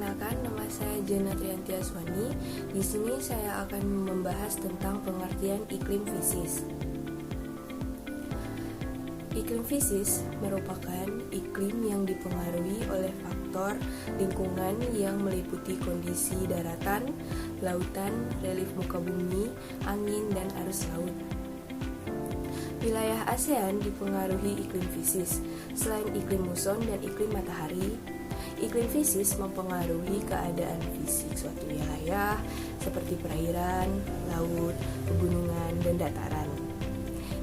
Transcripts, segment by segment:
Perkenalkan, nama saya Jana Triantia Aswani. Di sini saya akan membahas tentang pengertian iklim fisis. Iklim fisis merupakan iklim yang dipengaruhi oleh faktor lingkungan yang meliputi kondisi daratan, lautan, relief muka bumi, angin, dan arus laut. Wilayah ASEAN dipengaruhi iklim fisis. Selain iklim muson dan iklim matahari, iklim fisis mempengaruhi keadaan fisik suatu wilayah seperti perairan, laut, pegunungan, dan dataran.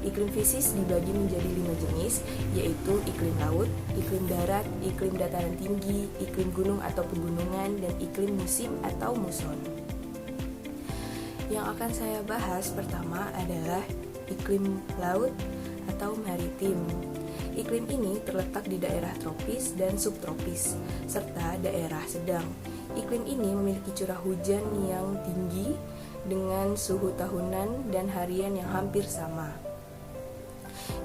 Iklim fisis dibagi menjadi 5 jenis, yaitu iklim laut, iklim darat, iklim dataran tinggi, iklim gunung atau pegunungan, dan iklim musim atau muson. Yang akan saya bahas pertama adalah iklim laut atau maritim. Iklim ini terletak di daerah tropis dan subtropis, serta daerah sedang. Iklim ini memiliki curah hujan yang tinggi dengan suhu tahunan dan harian yang hampir sama.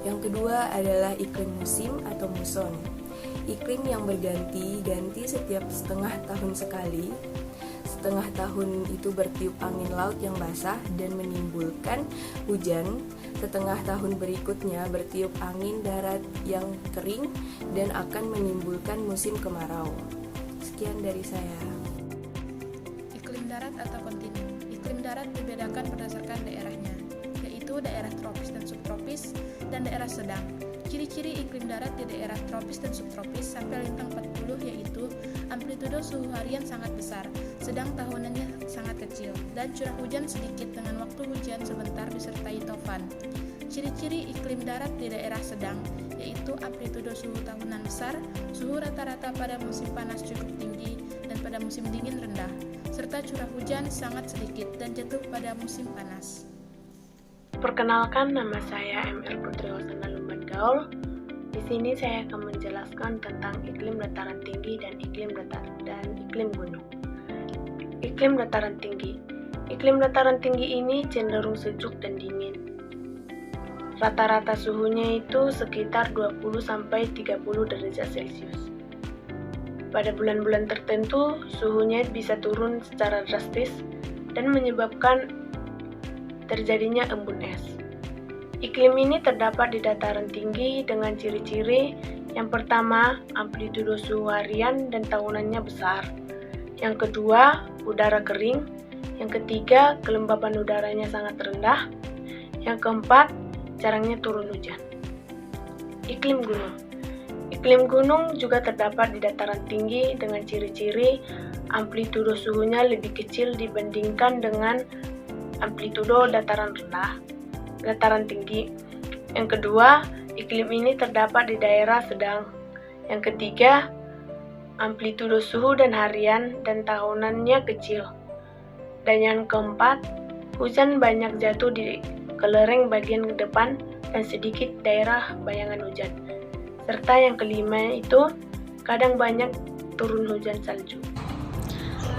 Yang kedua adalah iklim musim atau muson. Iklim yang berganti-ganti setiap setengah tahun sekali. Setengah tahun itu bertiup angin laut yang basah dan menimbulkan hujan. Setengah tahun berikutnya bertiup angin darat yang kering dan akan menimbulkan musim kemarau. Sekian dari saya. Iklim darat atau kontinu. Iklim darat dibedakan berdasarkan daerahnya, yaitu daerah tropis dan subtropis dan daerah sedang. Ciri-ciri iklim darat di daerah tropis dan subtropis sampai lintang 40 yaitu amplitudo suhu harian sangat besar, sedang tahunannya sangat kecil, dan curah hujan sedikit dengan waktu hujan sebentar disertai tofan. Ciri-ciri iklim darat di daerah sedang yaitu amplitudo suhu tahunan besar, suhu rata-rata pada musim panas cukup tinggi dan pada musim dingin rendah, serta curah hujan sangat sedikit dan jatuh pada musim panas. Perkenalkan, nama saya MR Putri Hosana Lumban Gaul. Di sini saya akan menjelaskan tentang iklim dataran tinggi dan iklim gunung. Iklim dataran tinggi. Iklim dataran tinggi ini cenderung sejuk dan dingin. Rata-rata suhunya itu sekitar 20-30 derajat Celcius. Pada bulan-bulan tertentu, suhunya bisa turun secara drastis dan menyebabkan terjadinya embun es. Iklim ini terdapat di dataran tinggi dengan ciri-ciri yang pertama, amplitudo suhu harian dan tahunannya besar. Yang kedua, udara kering. Yang ketiga, kelembapan udaranya sangat rendah. Yang keempat, jarangnya turun hujan. Iklim gunung. Iklim gunung juga terdapat di dataran tinggi dengan ciri-ciri amplitudo suhunya lebih kecil dibandingkan dengan amplitudo dataran tinggi. Yang kedua, iklim ini terdapat di daerah sedang. Yang ketiga, amplitudo suhu dan harian dan tahunannya kecil. Dan yang keempat, hujan banyak jatuh di kelereng bagian depan dan sedikit daerah bayangan hujan. Serta yang kelima itu, kadang banyak turun hujan salju.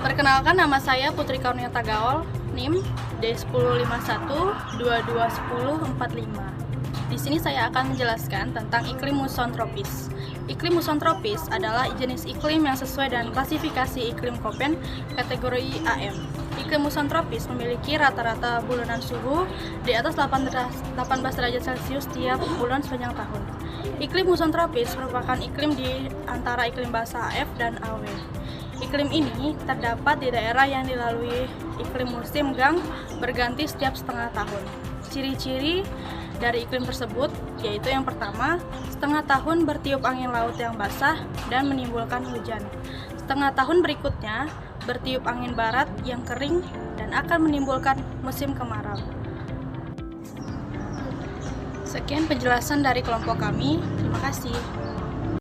Perkenalkan, nama saya Putri Kauniata Gaul, NIM D1051221045. Di sini saya akan menjelaskan tentang iklim muson tropis. Iklim muson tropis adalah jenis iklim yang sesuai dengan klasifikasi iklim Köppen kategori AM. Iklim muson tropis memiliki rata-rata bulanan suhu di atas 18 derajat Celcius tiap bulan sepanjang tahun. Iklim muson tropis merupakan iklim di antara iklim basah AF dan AW. Iklim ini terdapat di daerah yang dilalui iklim musim gang berganti setiap setengah tahun. Ciri-ciri dari iklim tersebut yaitu yang pertama, setengah tahun bertiup angin laut yang basah dan menimbulkan hujan. Setengah tahun berikutnya bertiup angin barat yang kering dan akan menimbulkan musim kemarau. Sekian penjelasan dari kelompok kami. Terima kasih.